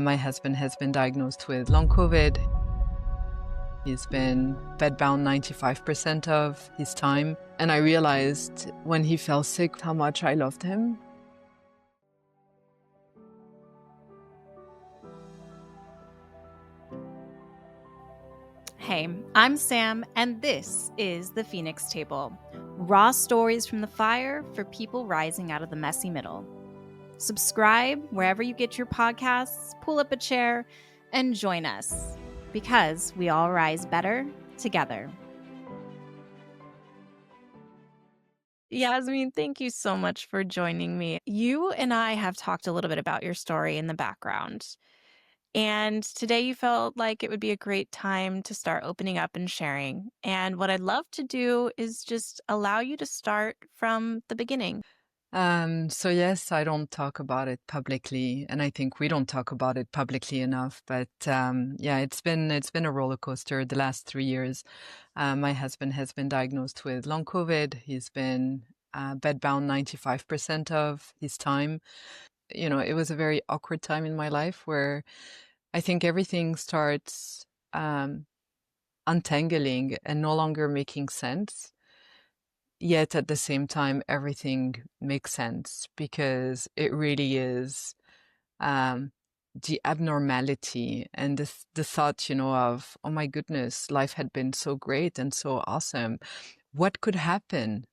My husband has been diagnosed with long COVID. He's been bedbound 95% of his time. And I realized when he fell sick how much I loved him. Hey, I'm Sam, and this is The Phoenix Table. Raw stories from the fire for people rising out of the messy middle. Subscribe wherever you get your podcasts, pull up a chair, and join us, because we all rise better together. Yasmine, thank you so much for joining me. You and I have talked a little bit about your story in the background. And today you felt like it would be a great time to start opening up and sharing. And what I'd love to do is just allow you to start from the beginning. So yes, I don't talk about it publicly, and I think we don't talk about it publicly enough. But yeah, it's been a roller coaster the last 3 years. My husband has been diagnosed with long COVID. He's been bedbound 95% of his time. You know, it was a very awkward time in my life where I think everything starts untangling and no longer making sense. Yet at the same time, everything makes sense because it really is the abnormality and the thought, you know, of, oh my goodness, life had been so great and so awesome. What could happen?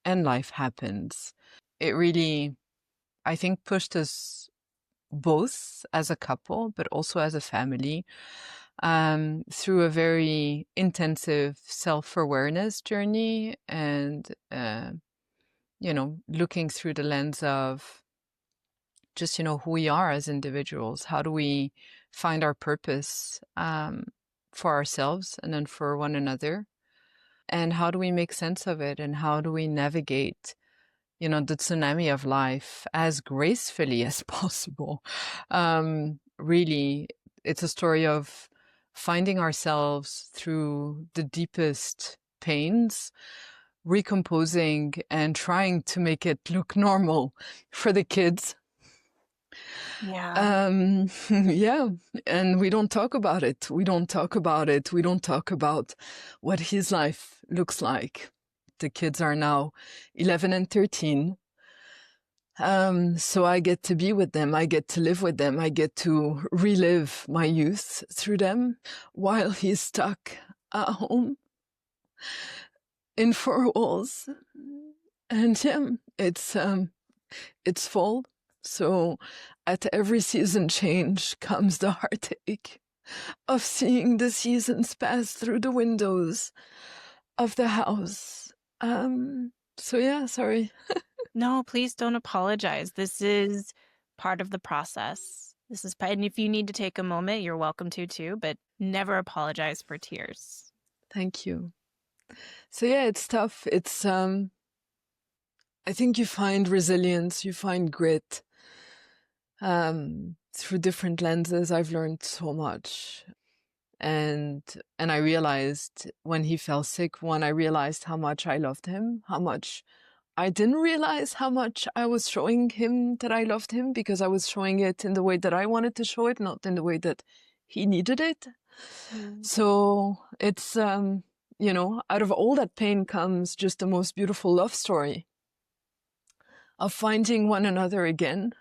And life happens. It really, I think, pushed us both as a couple, but also as a family, through a very intensive self-awareness journey and, you know, looking through the lens of just, you know, who we are as individuals. How do we find our purpose for ourselves and then for one another? And how do we make sense of it? And how do we navigate, you know, the tsunami of life as gracefully as possible? Really, it's a story of finding ourselves through the deepest pains, recomposing and trying to make it look normal for the kids. Yeah. Yeah, and we don't talk about it. We don't talk about it. We don't talk about what his life looks like. The kids are now 11 and 13. So I get to be with them. I get to live with them. I get to relive my youth through them while he's stuck at home in four walls. And yeah, it's fall. So at every season change comes the heartache of seeing the seasons pass through the windows of the house. So yeah, sorry. No, please don't apologize. This is part of the process. And if you need to take a moment, you're welcome to too, but never apologize for tears. Thank you. So yeah, it's tough. It's, I think you find resilience, you find grit, through different lenses. I've learned so much. And I realized when he fell sick, I realized how much I loved him, how much I didn't realize how much I was showing him that I loved him, because I was showing it in the way that I wanted to show it, not in the way that he needed it. So it's, you know, out of all that pain comes just the most beautiful love story of finding one another again,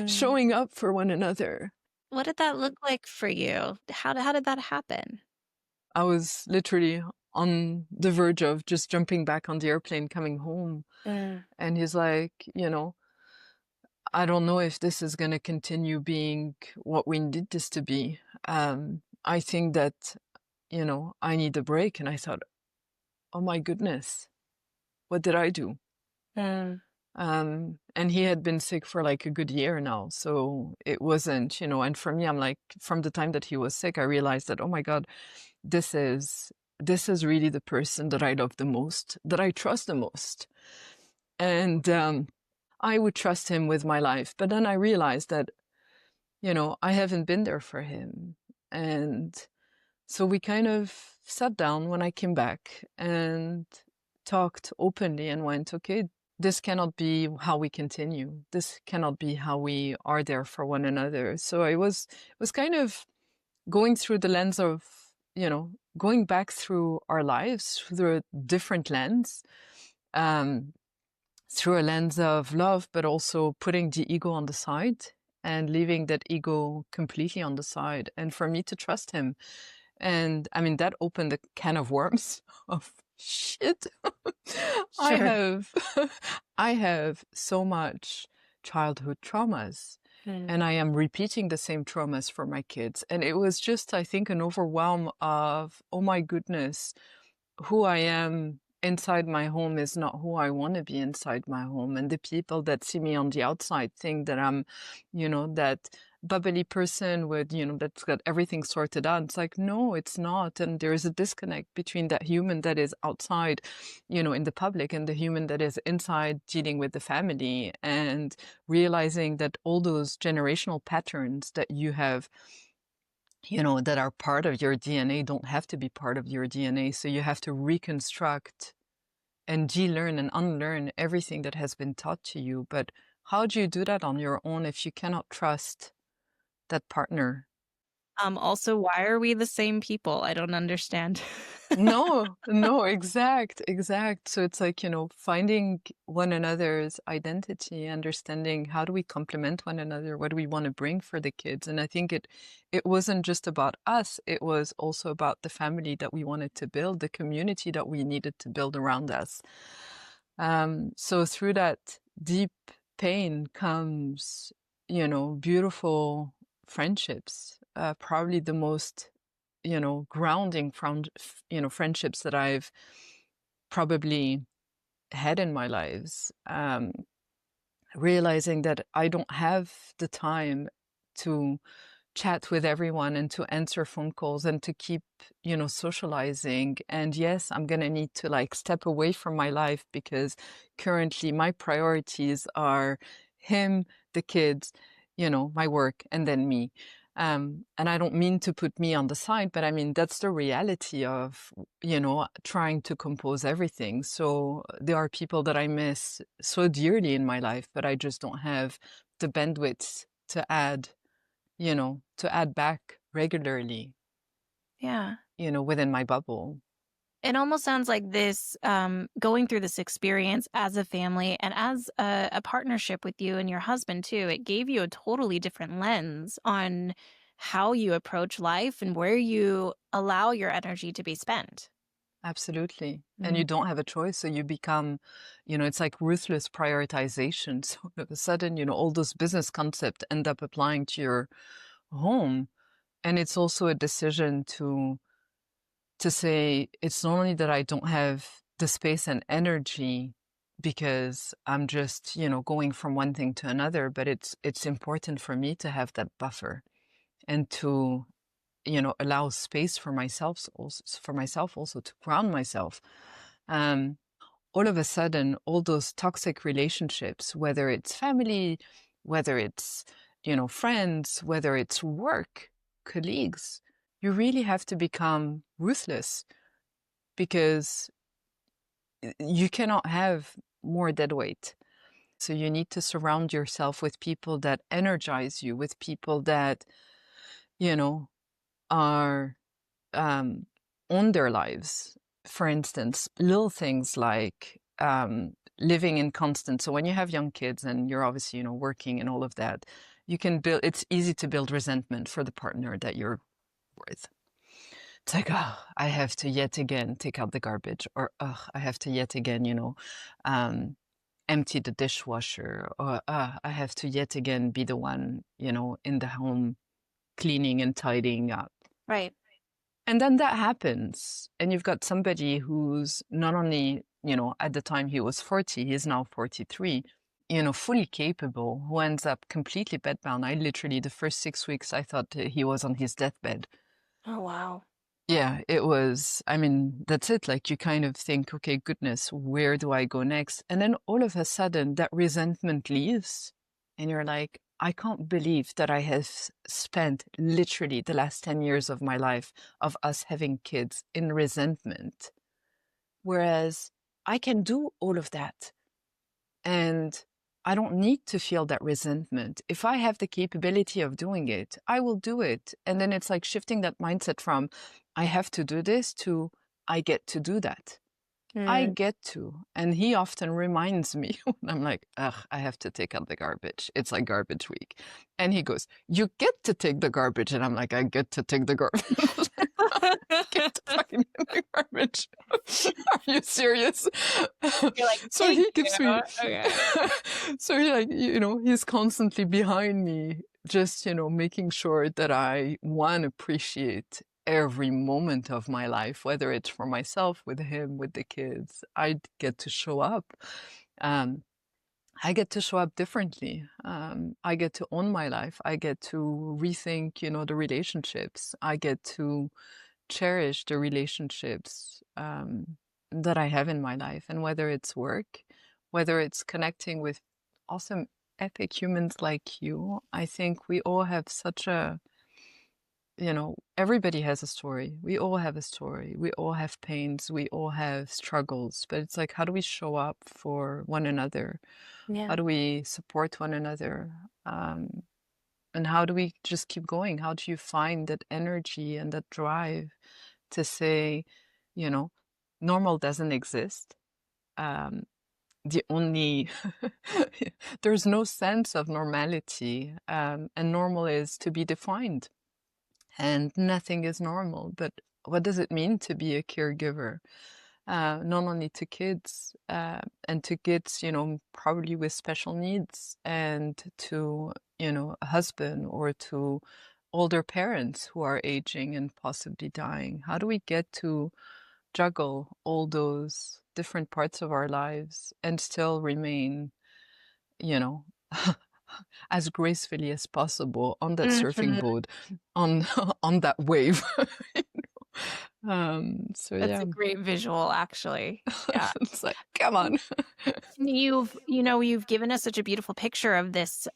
showing up for one another. What did that look like for you? How did that happen? I was literally on the verge of just jumping back on the airplane coming home. And he's like, you know, I don't know if this is going to continue being what we need this to be. I think that, you know, I need a break. And I thought, oh my goodness, what did I do? And he had been sick for like a good year now. So it wasn't, you know, and for me, I'm like, from the time that he was sick, I realized that, oh my God, this is really the person that I love the most, that I trust the most. And I would trust him with my life. But then I realized that, you know, I haven't been there for him. And so we kind of sat down when I came back and talked openly and went, okay, this cannot be how we continue. This cannot be how we are there for one another. So it was kind of going through the lens of, going back through our lives through a different lens, um, through a lens of love, but also putting the ego on the side and leaving that ego completely on the side. And for me to trust him. And I mean, that opened a can of worms of shit. I Sure. have, I have so much childhood traumas, Mm. and I am repeating the same traumas for my kids. And it was just, I think, an overwhelm of, oh my goodness, who I am inside my home is not who I want to be inside my home. And the people that see me on the outside think that I'm, that bubbly person with, that's got everything sorted out. It's like, no, it's not. And there is a disconnect between that human that is outside, in the public, and the human that is inside dealing with the family, and realizing that all those generational patterns that you have, that are part of your DNA don't have to be part of your DNA. So you have to reconstruct and de-learn and unlearn everything that has been taught to you. But how do you do that on your own if you cannot trust that partner? Also, why are we the same people? I don't understand. No, no, exact. So it's like, finding one another's identity, understanding how do we complement one another, what do we want to bring for the kids. And I think it wasn't just about us, it was also about the family that we wanted to build, the community that we needed to build around us. So through that deep pain comes, beautiful friendships, probably the most grounding from, friendships that I've probably had in my lives. Realizing that I don't have the time to chat with everyone and to answer phone calls and to keep, socializing. And yes, I'm going to need to like step away from my life because currently my priorities are him, the kids, my work, and then me. And I don't mean to put me on the side, but I mean, that's the reality of, trying to compose everything. So there are people that I miss so dearly in my life, but I just don't have the bandwidth to add, to add back regularly, Yeah. within my bubble. It almost sounds like this, going through this experience as a family and as a partnership with you and your husband too, it gave you a totally different lens on how you approach life and where you allow your energy to be spent. Absolutely. And Mm. you don't have a choice. So you become, it's like ruthless prioritization. So all of a sudden, all those business concepts end up applying to your home. And it's also a decision to say it's not only that I don't have the space and energy because I'm just, going from one thing to another, but it's important for me to have that buffer and to, allow space for myself also to ground myself. Um, all of a sudden, all those toxic relationships, whether it's family, whether it's, friends, whether it's work, colleagues, you really have to become ruthless because you cannot have more dead weight. So you need to surround yourself with people that energize you, with people that, you know, are on their lives. For instance, little things like living in constant. So when you have young kids and you're obviously, working and all of that, you can build, it's easy to build resentment for the partner that you're with. It's like, oh, I have to yet again take out the garbage, or oh, I have to yet again, um, empty the dishwasher, or I have to yet again be the one, in the home cleaning and tidying up. Right. And then that happens, and you've got somebody who's not only, at the time he was 40, he's now 43, fully capable, who ends up completely bedbound. I literally, the first 6 weeks, I thought he was on his deathbed. Oh, wow. Yeah, it was, I mean, that's it. Like you kind of think, okay, goodness, where do I go next? And then all of a sudden that resentment leaves and you're like, I can't believe that I have spent literally the last 10 years of my life of us having kids in resentment. Whereas I can do all of that. And I don't need to feel that resentment. If I have the capability of doing it, I will do it. And then it's like shifting that mindset from I have to do this to I get to do that. I Mm. get to. And he often reminds me when I'm like, ugh, I have to take out the garbage. It's like garbage week. And he goes, you get to take the garbage. And I'm like, I get to take the garbage. Get the fucking the garbage. Are you serious? You're like, So thank he gives me, you. Okay. so he like, he's constantly behind me, just, making sure that I, one, appreciate every moment of my life, whether it's for myself, with him, with the kids. I get to show up. Um, I get to show up differently. I get to own my life. I get to rethink, the relationships. I get to cherish the relationships that I have in my life. And whether it's work, whether it's connecting with awesome, epic humans like you, I think we all have such a, everybody has a story. We all have a story. We all have pains. We all have struggles. But it's like, how do we show up for one another? How Yeah. do we support one another? And how do we just keep going? How do you find that energy and that drive to say, you know, normal doesn't exist? Um, the only, there's no sense of normality, and normal is to be defined, and nothing is normal. But what does it mean to be a caregiver? Not only to kids, and to kids, probably with special needs, and to, a husband, or to older parents who are aging and possibly dying. How do we get to juggle all those different parts of our lives and still remain, you know, as gracefully as possible on that surfing Mhm. board, on on that wave? So That's yeah, a great visual, actually. Yeah. it's like, come on. You've given us such a beautiful picture of this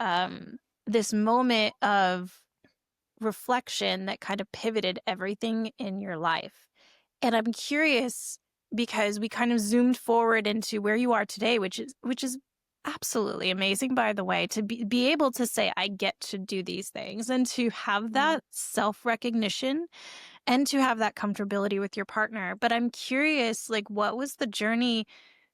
moment of reflection that kind of pivoted everything in your life. And I'm curious because we kind of zoomed forward into where you are today, which is absolutely amazing, by the way, to be able to say, I get to do these things and to have Mm. that self-recognition and to have that comfortability with your partner. But I'm curious, like, what was the journey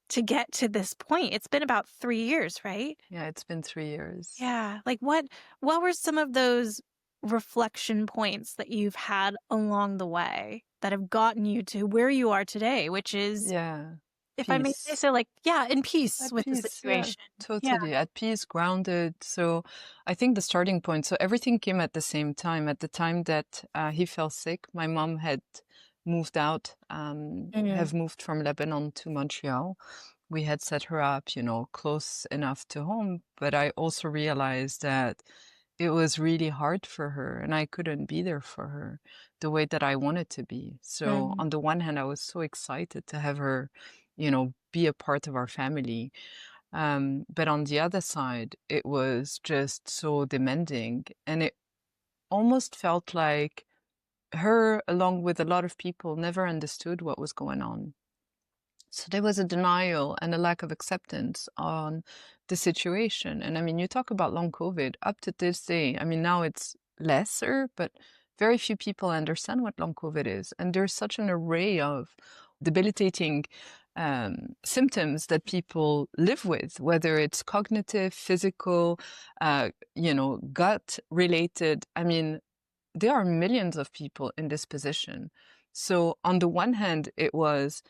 to get to this point? It's been about 3 years, right? Yeah, it's been 3 years. Yeah. Like, what were some of those reflection points that you've had along the way that have gotten you to where you are today, which is, Yeah, if I may say peace. so, like, yeah, in peace At with the peace, yeah, situation. Yeah. totally. At peace, grounded. So I think the starting point, so everything came at the same time. At the time that he fell sick, my mom had moved out, Mm. have moved from Lebanon to Montreal. We had set her up, close enough to home, but I also realized that it was really hard for her, and I couldn't be there for her the way that I wanted to be. So Mm. on the one hand, I was so excited to have her, be a part of our family. But on the other side, it was just so demanding, and it almost felt like her, along with a lot of people, never understood what was going on. So there was a denial and a lack of acceptance on the situation. And I mean, you talk about long COVID up to this day. I mean, now it's lesser, but very few people understand what long COVID is. And there's such an array of debilitating symptoms that people live with, whether it's cognitive, physical, gut related. I mean, there are millions of people in this position. So on the one hand, it was,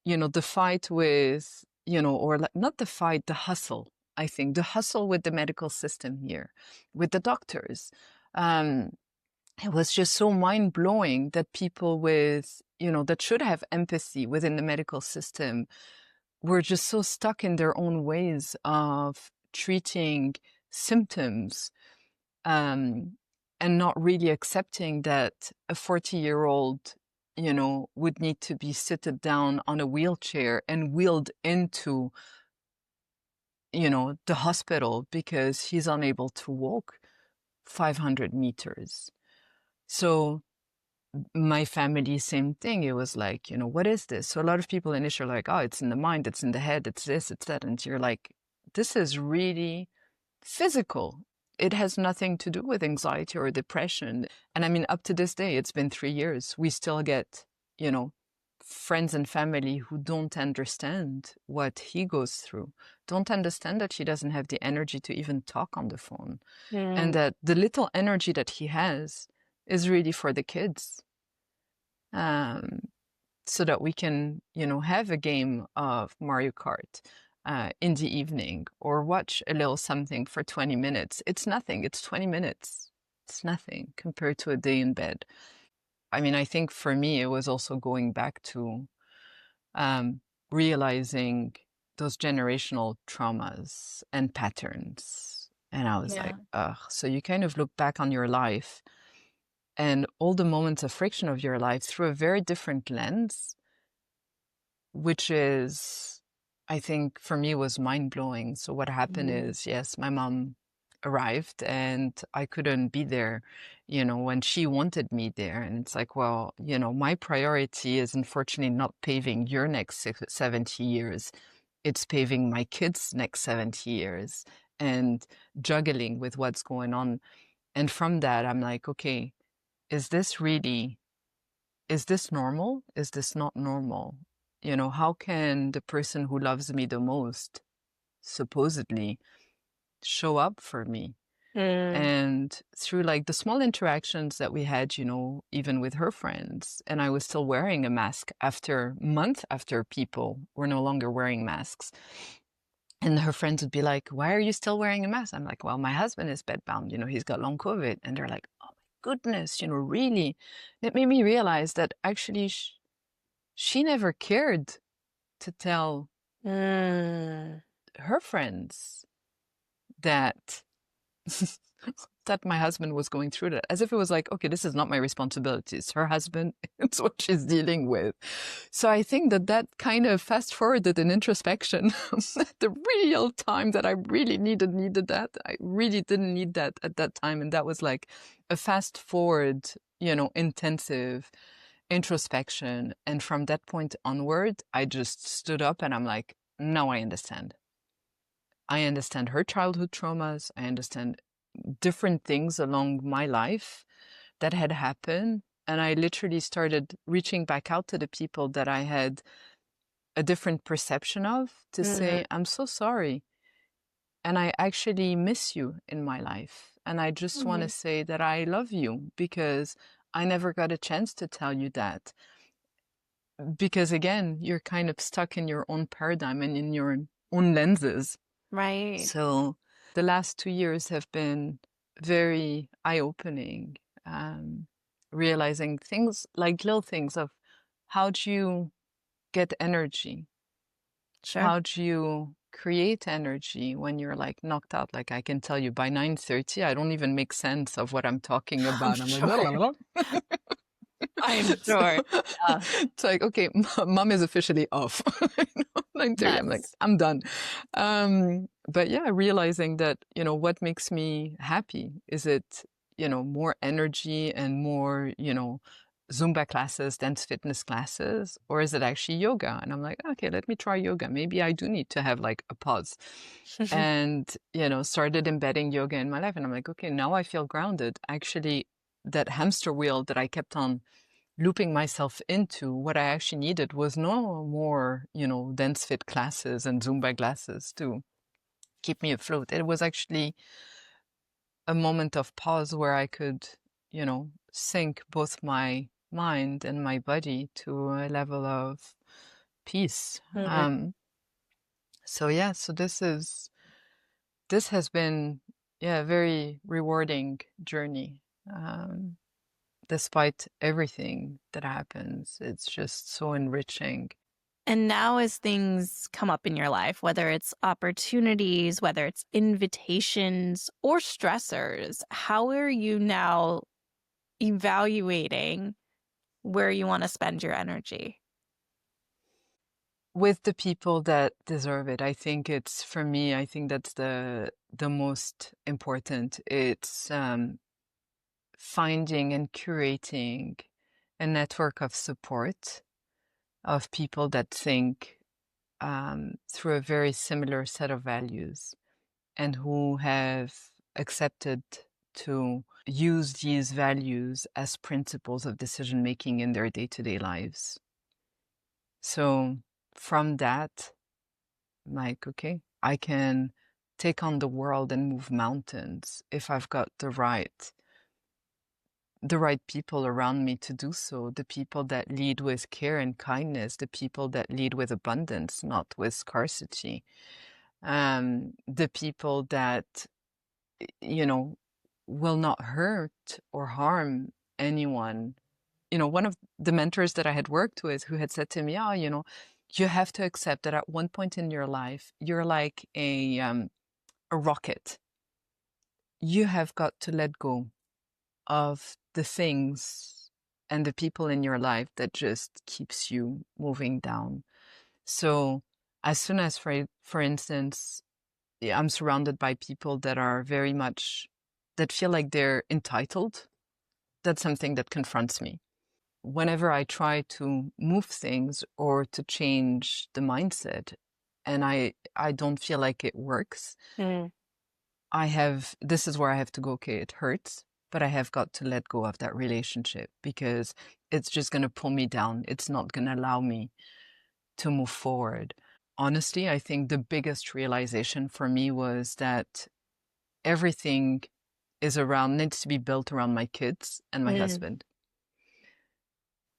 the fight with, or like, not the fight, the hustle. I think the hustle with the medical system here, with the doctors. Um, it was just so mind blowing that people with, that should have empathy within the medical system were just so stuck in their own ways of treating symptoms, um, and not really accepting that a 40-year-old, would need to be seated down on a wheelchair and wheeled into, the hospital because he's unable to walk 500 meters. So my family, same thing. It was like, what is this? So a lot of people initially are like, oh, it's in the mind, it's in the head, it's this, it's that. And you're like, this is really physical. It has nothing to do with anxiety or depression. And I mean, up to this day, it's been 3 years. We still get, you know, friends and family who don't understand what he goes through, don't understand that he doesn't have the energy to even talk on the phone, and that the little energy that he has is really for the kids. So that we can, you know, have a game of Mario Kart in the evening, or watch a little something for 20 minutes. It's nothing. It's 20 minutes. It's nothing compared to a day in bed. I mean, I think for me, it was also going back to realizing those generational traumas and patterns. And I was like, ugh. So you kind of look back on your life and all the moments of friction of your life through a very different lens, which is, I think for me, was mind blowing. So what happened is, yes, my mom arrived and I couldn't be there, you know, when she wanted me there. And it's like, well, you know, my priority is unfortunately not paving your next 70 years. It's paving my kids' next 70 years and juggling with what's going on. And from that, I'm like, okay, is this normal? Is this not normal? You know, how can the person who loves me the most supposedly show up for me? And through like the small interactions that we had, you know, even with her friends, and I was still wearing a mask after months after people were no longer wearing masks. And her friends would be like, why are you still wearing a mask? I'm like, well, my husband is bedbound, you know, he's got long COVID. And they're like, oh my goodness, you know, really? It made me realize that actually she never cared to tell her friends that that my husband was going through that, as if it was like, okay, this is not my responsibility. It's her husband. It's what she's dealing with. So I think that kind of fast forwarded an introspection at the real time that I really needed that. I really didn't need that at that time. And that was like a fast forward, you know, intensive introspection. And from that point onward, I just stood up and I'm like, now I understand. I understand her childhood traumas. I understand different things along my life that had happened. And I literally started reaching back out to the people that I had a different perception of to say, I'm so sorry. And I actually miss you in my life. And I just want to say that I love you because I never got a chance to tell you that. Because again, you're kind of stuck in your own paradigm and in your own lenses. Right. So the last 2 years have been very eye-opening, realizing things like little things of how do you get energy? Sure. How do you create energy when you're like knocked out? Like I can tell you by 9:30, I don't even make sense of what I'm talking about. I'm like, blah, blah, blah. I'm sure. Yeah. It's like, okay, mom is officially off. 9:30, I'm like, Yes. I'm done. But yeah, realizing that, you know, what makes me happy? Is it, you know, more energy and more, you know, Zumba classes, dance fitness classes, or is it actually yoga? And I'm like, okay, let me try yoga. Maybe I do need to have like a pause. And, you know, started embedding yoga in my life. And I'm like, okay, now I feel grounded. Actually, that hamster wheel that I kept on looping myself into, what I actually needed was no more, you know, dance fit classes and Zumba classes to keep me afloat. It was actually a moment of pause where I could, you know, sync both my mind and my body to a level of peace. So yeah, so this has been, yeah, a very rewarding journey. Despite everything that happens, it's just so enriching. And now, as things come up in your life, whether it's opportunities, whether it's invitations or stressors, how are you now evaluating where you want to spend your energy? With the people that deserve it. I think it's, for me, I think that's the most important. It's finding and curating a network of support of people that think through a very similar set of values and who have accepted to use these values as principles of decision making in their day-to-day lives. So from that, I'm like, okay, I can take on the world and move mountains if I've got the right people around me to do so, the people that lead with care and kindness, the people that lead with abundance, not with scarcity, the people that, you know, will not hurt or harm anyone. You know, one of the mentors that I had worked with who had said to me, oh, you know, you have to accept that at one point in your life, you're like a rocket. You have got to let go of the things and the people in your life that just keeps you moving down. So as soon as, for instance, yeah, I'm surrounded by people that are very much, that feel like they're entitled, that's something that confronts me. Whenever I try to move things or to change the mindset and I don't feel like it works, Mm. this is where I have to go, okay, it hurts, but I have got to let go of that relationship because it's just going to pull me down. It's not going to allow me to move forward. Honestly, I think the biggest realization for me was that everything needs to be built around my kids and my Mm. husband.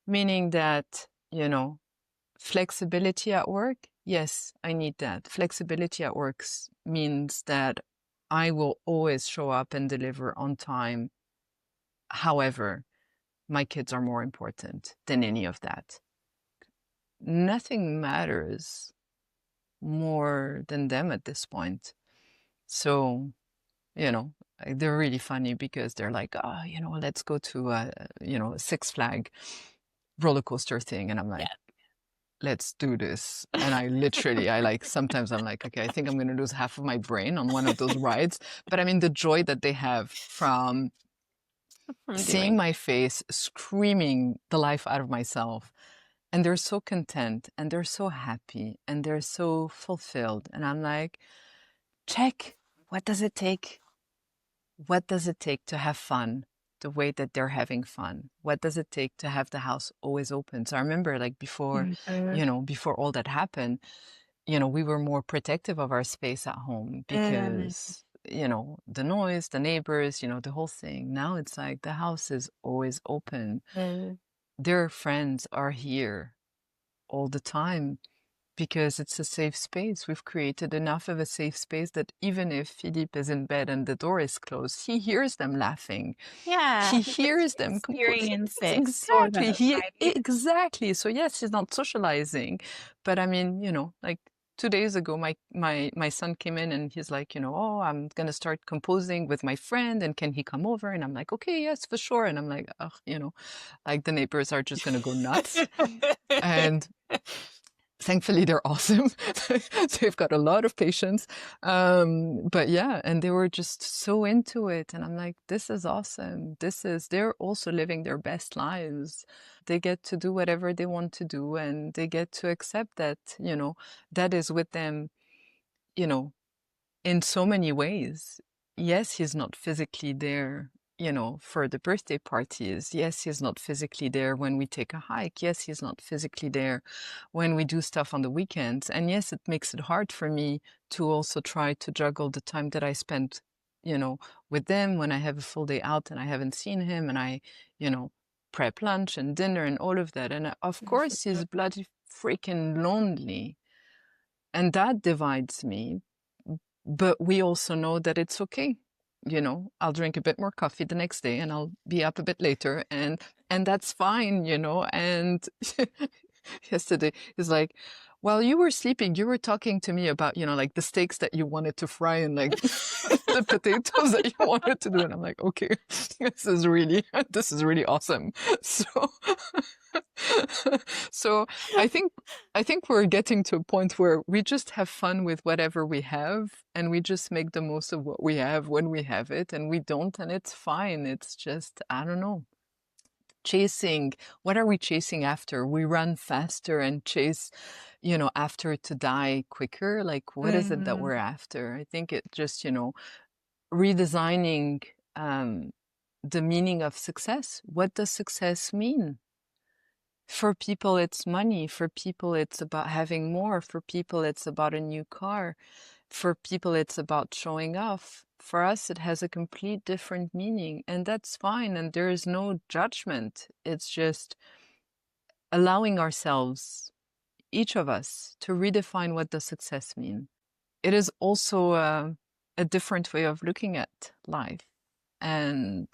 Meaning that, you know, flexibility at work, yes, I need that. Flexibility at work means that I will always show up and deliver on time. However, my kids are more important than any of that. Nothing matters more than them at this point. So, you know, they're really funny because they're like, oh, you know, let's go to a, you know, a Six Flag roller coaster thing. And I'm like, Yeah. let's do this. And I like, sometimes I'm like, okay, I think I'm going to lose half of my brain on one of those rides. But I mean, the joy that they have from From seeing doing. my face, screaming the life out of myself. And they're so content and they're so happy and they're so fulfilled. And I'm like, check, what does it take? What does it take to have fun the way that they're having fun? What does it take to have the house always open? So I remember like before, Mhm. you know, before all that happened, you know, we were more protective of our space at home Mm. because, you know, the noise, the neighbors, you know, the whole thing. Now it's like the house is always open. Mm. Their friends are here all the time because it's a safe space. We've created enough of a safe space that even if Philippe is in bed and the door is closed, he hears them laughing. Yeah, He he gets hears to them experience it, sort exactly. of, He right? exactly. So yes, he's not socializing, but I mean, you know, like 2 days ago, my son came in and he's like, you know, oh, I'm gonna start composing with my friend, and can he come over? And I'm like, okay, yes, for sure. And I'm like, oh, you know, like the neighbors are just gonna go nuts. And thankfully they're awesome. They've got a lot of patience. But yeah, and they were just so into it. And I'm like, this is awesome. They're also living their best lives. They get to do whatever they want to do and they get to accept that, you know, that is with them, you know, in so many ways. Yes, he's not physically there, you know, for the birthday parties. Yes, he's not physically there when we take a hike. Yes, he's not physically there when we do stuff on the weekends. And yes, it makes it hard for me to also try to juggle the time that I spend, you know, with them when I have a full day out and I haven't seen him and I, you know, prep lunch and dinner and all of that. And of course, he's bloody freaking lonely. And that divides me, but we also know that it's okay. You know, I'll drink a bit more coffee the next day and I'll be up a bit later and that's fine, you know. And yesterday he's like, while you were sleeping, you were talking to me about, you know, like the steaks that you wanted to fry and like the potatoes that you wanted to do. And I'm like, okay, this is really awesome. So, so I think we're getting to a point where we just have fun with whatever we have and we just make the most of what we have when we have it and we don't and it's fine. It's just, I don't know. chasing, what are we chasing after? We run faster and chase, after to die quicker. Like, what is it that Mm, we're after? I think it just, redesigning the meaning of success. What does success mean? For people, it's money. For people, it's about having more. For people, it's about a new car. For people, it's about showing off. For us, it has a complete different meaning, and that's fine. And there is no judgment. It's just allowing ourselves, each of us, to redefine what does success mean. It is also a different way of looking at life, and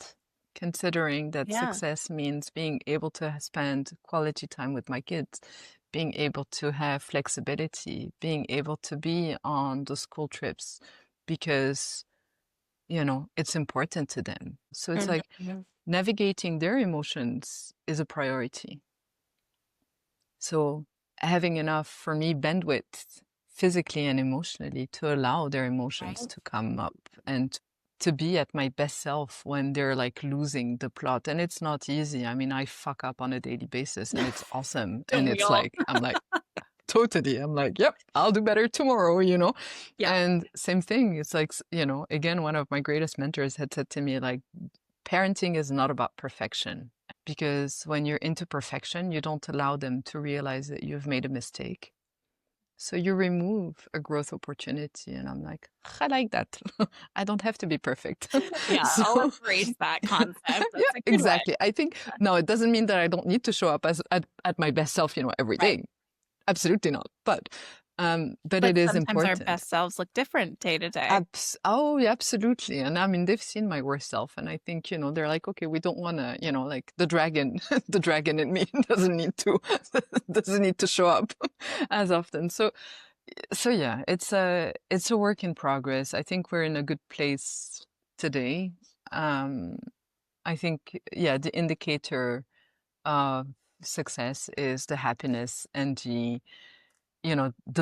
considering that yeah. success means being able to spend quality time with my kids, being able to have flexibility, being able to be on the school trips because, it's important to them. So it's like Mhm. navigating their emotions is a priority. So having enough, for me, bandwidth physically and emotionally to allow their emotions Right. to come up and to be at my best self when they're like losing the plot. And it's not easy. I mean, I fuck up on a daily basis and it's awesome. And Don't we it's all? like, I'm like, totally. I'm like, yep, I'll do better tomorrow. Yeah. And same thing. It's like, again, one of my greatest mentors had said to me, like, parenting is not about perfection, because when you're into perfection, you don't allow them to realize that you've made a mistake. So you remove a growth opportunity. And I'm like, I like that. I don't have to be perfect. Yeah, I'll So, embrace that concept. yeah, That's a good way. exactly. I think, no, it doesn't mean that I don't need to show up at my best self, every Right. day. Absolutely not. But But it is sometimes our important. best selves look different day to day. Oh, yeah, absolutely. And I mean, they've seen my worst self, and I think, they're like, okay, we don't want to, like the dragon, the dragon in me doesn't need to, doesn't need to show up as often. So yeah, it's a work in progress. I think we're in a good place today. Um, I think, yeah, the indicator of success is the happiness and the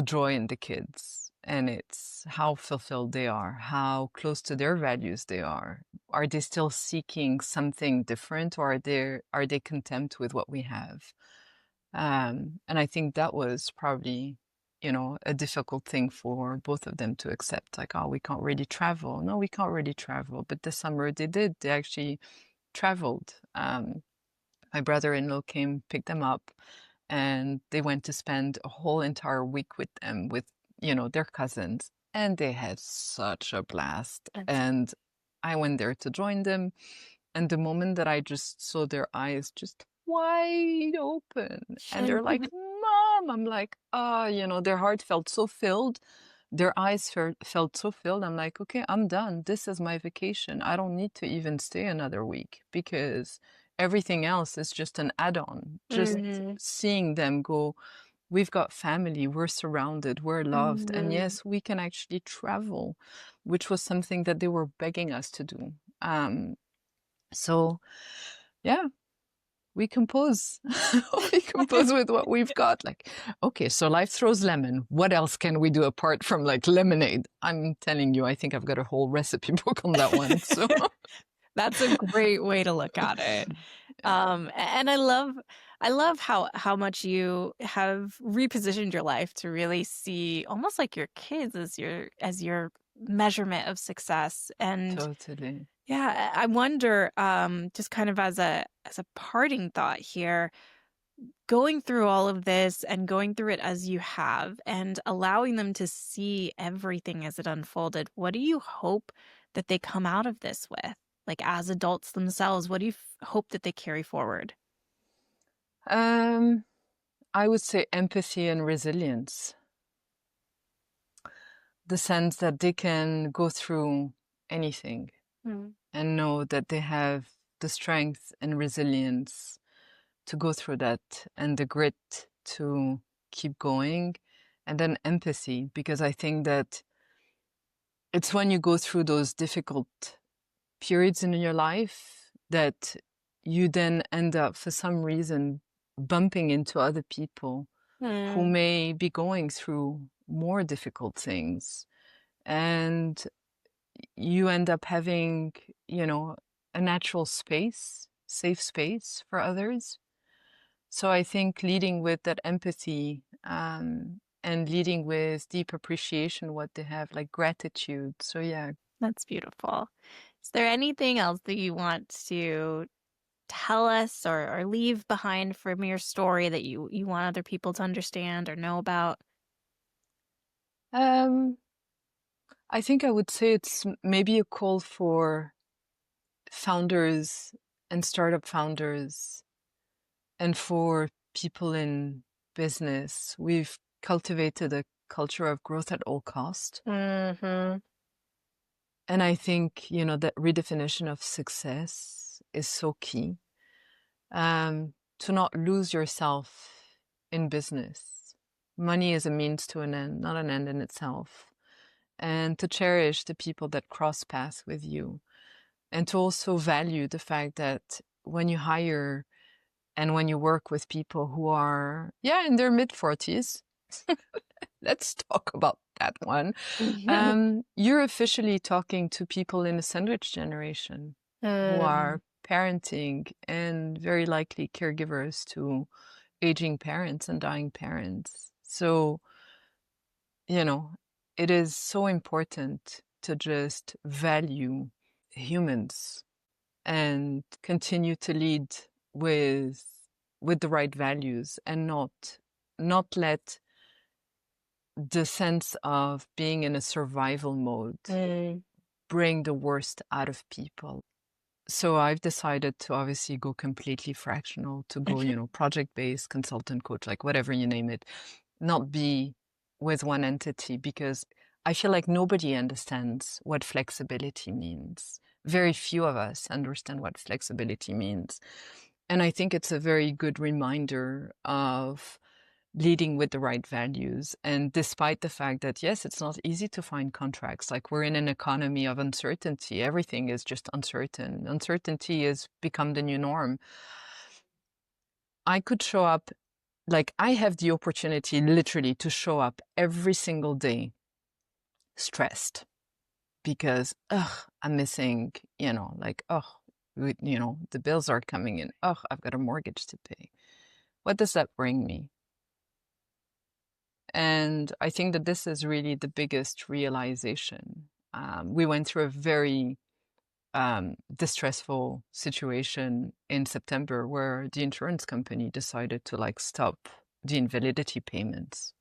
joy in the kids. And it's how fulfilled they are, how close to their values they are. Are they still seeking something different, or are they content with what we have? And I think that was probably, a difficult thing for both of them to accept. Like, oh, we can't really travel. No, we can't really travel. But this summer they did. They actually traveled. My brother-in-law came, picked them up, and they went to spend a whole entire week with them, with, their cousins. And they had such a blast. That's And I went there to join them. And the moment that I just saw their eyes just wide open, and they're like, Mom, I'm like, their heart felt so filled. Their eyes felt so filled. I'm like, okay, I'm done. This is my vacation. I don't need to even stay another week, because everything else is just an add-on. Just Mhm. seeing them go, we've got family, we're surrounded, we're loved. And Mhm. yes, we can actually travel, which was something that they were begging us to do. So yeah, we compose. We compose with what we've got. Like, okay, so life throws lemon. What else can we do apart from like lemonade? I'm telling you, I think I've got a whole recipe book on that one. So That's a great way to look at it. yeah, And I love how much you have repositioned your life to really see almost like your kids as your measurement of success. And totally. yeah, I wonder, just kind of as a parting thought here, going through all of this and going through it as you have and allowing them to see everything as it unfolded, what do you hope that they come out of this with? Like as adults themselves, what do you hope that they carry forward? Um, I would say empathy and resilience. The sense that they can go through anything Mm. and know that they have the strength and resilience to go through that, and the grit to keep going. And then empathy, because I think that it's when you go through those difficult periods in your life that you then end up, for some reason, bumping into other people who Mm. may be going through more difficult things. And you end up having, a natural space safe space for others. So I think leading with that empathy, and leading with deep appreciation what they have, like gratitude. So yeah. That's beautiful. Is there anything else that you want to tell us or leave behind from your story that you want other people to understand or know about? Um, I think I would say it's maybe a call for founders and startup founders and for people in business. We've cultivated a culture of growth at all cost. Mm-hmm. And I think, that redefinition of success is so key. To not lose yourself in business. Money is a means to an end, not an end in itself. And to cherish the people that cross paths with you. And to also value the fact that when you hire and when you work with people who are, in their mid-40s, let's talk about that one. You're officially talking to people in the sandwich generation who are parenting and very likely caregivers to aging parents and dying parents. So, it is so important to just value humans and continue to lead with with the right values and not let the sense of being in a survival mode bring the worst out of people. So I've decided to obviously go completely fractional, to go, project-based, consultant, coach, like whatever you name it, not be with one entity, because I feel like nobody understands what flexibility means. Very few of us understand what flexibility means. And I think it's a very good reminder of leading with the right values. And despite the fact that, yes, it's not easy to find contracts, like we're in an economy of uncertainty, everything is just uncertain. Uncertainty has become the new norm. I could show up, like I have the opportunity literally to show up every single day stressed because, I'm missing, the bills are coming in. I've got a mortgage to pay. What does that bring me? And I think that this is really the biggest realization. We went through a very distressful situation in September where the insurance company decided to stop the invalidity payments.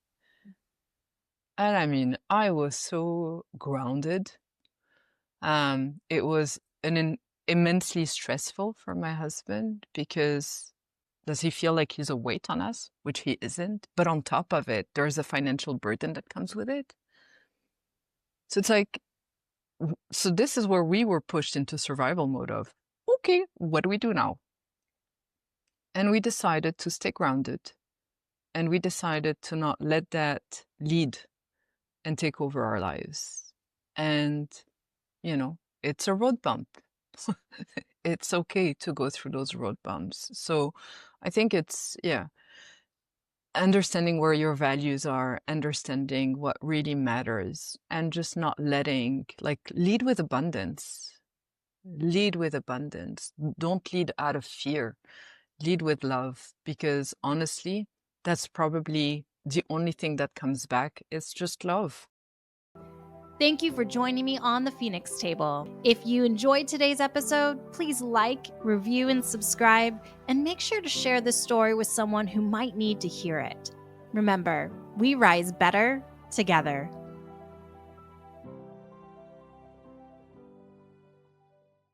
And I mean, I was so grounded. It was immensely stressful for my husband because does he feel like he's a weight on us? Which he isn't. But on top of it, there's a financial burden that comes with it. So it's like, so this is where we were pushed into survival mode of, okay, what do we do now? And we decided to stay grounded. And we decided to not let that lead and take over our lives. And, it's a road bump. It's okay to go through those road bumps. So I think it's, understanding where your values are, understanding what really matters, and just not letting, lead with abundance. Lead with abundance. Don't lead out of fear. Lead with love, because honestly, that's probably the only thing that comes back is just love. Thank you for joining me on the Phoenix Table. If you enjoyed today's episode, please like, review, and subscribe, and make sure to share this story with someone who might need to hear it. Remember, we rise better together.